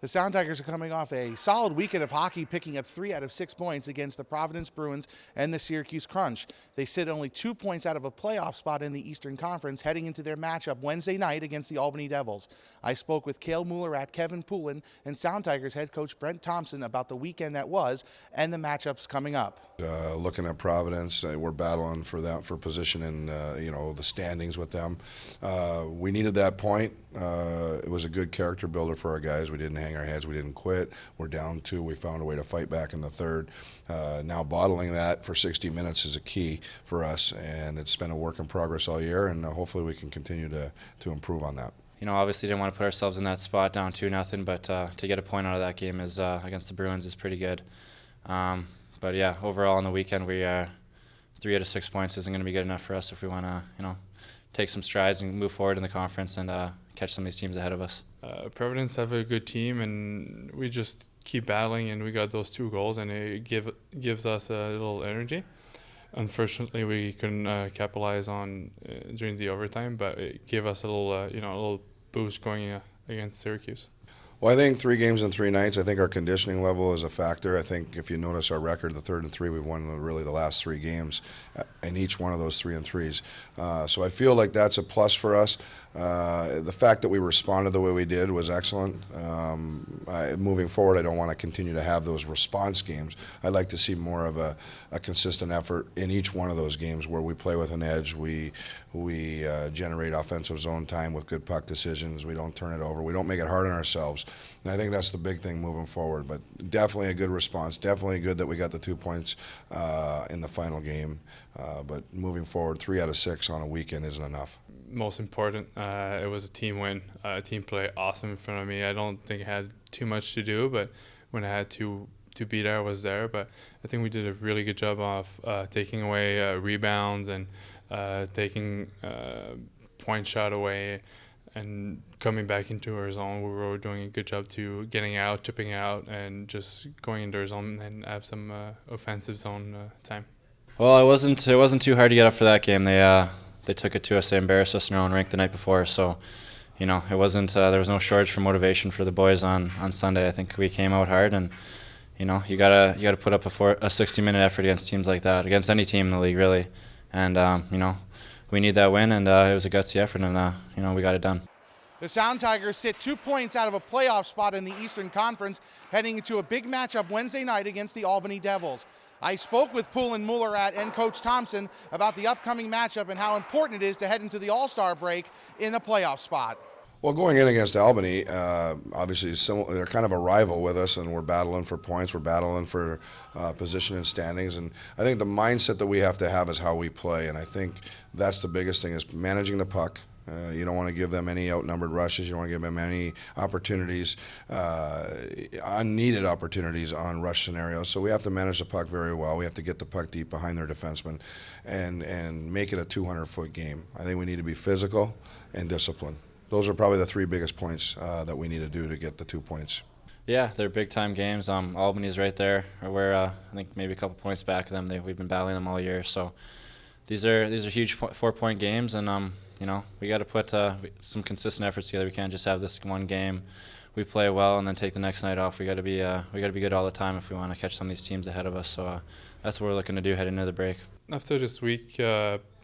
The Sound Tigers are coming off a solid weekend of hockey, picking up 3 out of 6 points against the Providence Bruins and the Syracuse Crunch. They sit only 2 points out of a playoff spot in the Eastern Conference heading into their matchup Wednesday night against the Albany Devils. I spoke with Kael Mouillierat, Kevin Poulin, and Sound Tigers head coach Coach Thompson about the weekend that was and the matchups coming up. Looking at Providence, we're battling for position in the standings with them. We needed that point. It was a good character builder for our guys. We didn't hang our heads. We didn't quit. We're down 2. We found a way to fight back in the third. Now bottling that for 60 minutes is a key for us, and it's been a work in progress all year, and hopefully we can continue to improve on that. Obviously didn't want to put ourselves in that spot down 2-0, but to get a point out of that game is against the Bruins is pretty good. But yeah, overall on the weekend, we 3 out of 6 points isn't going to be good enough for us if we want to, take some strides and move forward in the conference and catch some of these teams ahead of us. Providence have a good team, and we just keep battling, and we got those 2 goals, and it gives us a little energy. Unfortunately, we couldn't capitalize on during the overtime, but it gave us a little boost going against Syracuse. Well, I think 3 games in 3 nights. I think our conditioning level is a factor. I think if you notice our record, the 3rd and 3, we've won really the last 3 games, in each one of those 3 and 3s. So I feel like that's a plus for us. The fact that we responded the way we did was excellent. Moving forward, I don't want to continue to have those response games. I'd like to see more of a consistent effort in each one of those games where we play with an edge. We generate offensive zone time with good puck decisions. We don't turn it over. We don't make it hard on ourselves. And I think that's the big thing moving forward. But definitely a good response. Definitely good that we got the 2 points in the final game. But moving forward, 3 out of 6 on a weekend isn't enough. Most important, it was a team win. Team play awesome in front of me. I don't think I had too much to do, but when I had to beat her, I was there. But I think we did a really good job of taking away rebounds and taking point shot away and coming back into our zone. We were doing a good job to getting out, tipping out, and just going into our zone and have some offensive zone time. Well, it wasn't too hard to get up for that game. They took it to us. They embarrassed us in our own rink the night before. So, it wasn't. There was no shortage for motivation for the boys on Sunday. I think we came out hard, and you gotta put up a 60-minute effort against teams like that, against any team in the league really. And we need that win, and it was a gutsy effort, and we got it done. The Sound Tigers sit 2 points out of a playoff spot in the Eastern Conference, heading into a big matchup Wednesday night against the Albany Devils. I spoke with Poulin and Mouillierat and Coach Thompson about the upcoming matchup and how important it is to head into the All-Star break in the playoff spot. Well, going in against Albany, obviously they're kind of a rival with us, and we're battling for points. We're battling for position and standings, and I think the mindset that we have to have is how we play, and I think that's the biggest thing is managing the puck. You don't want to give them any outnumbered rushes. You don't want to give them any opportunities, unneeded opportunities on rush scenarios. So we have to manage the puck very well. We have to get the puck deep behind their defensemen and make it a 200-foot game. I think we need to be physical and disciplined. Those are probably the 3 biggest points that we need to do to get the 2 points. Yeah, they're big-time games. Albany's right there. We're I think maybe a couple points back of them. We've been battling them all year. So these are huge 4-point games, and we got to put some consistent efforts together. We can't just have this one game. We play well and then take the next night off. We got to be good all the time if we want to catch some of these teams ahead of us. So that's what we're looking to do heading into the break. After this week,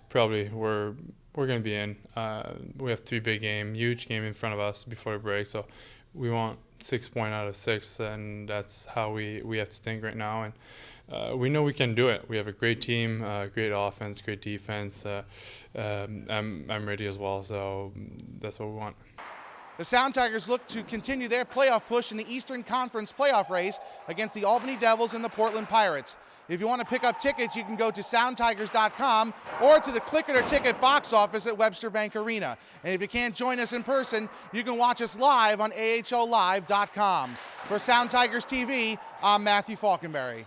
probably we're going to be in. We have 3 huge game in front of us before the break. So we want 6 points out of 6, and that's how we have to think right now. And we know we can do it. We have a great team, great offense, great defense. I'm ready as well, so that's what we want. The Sound Tigers look to continue their playoff push in the Eastern Conference playoff race against the Albany Devils and the Portland Pirates. If you want to pick up tickets, you can go to soundtigers.com or to the Click It or Ticket box office at Webster Bank Arena. And if you can't join us in person, you can watch us live on AHLlive.com. For Sound Tigers TV, I'm Matthew Falkenberry.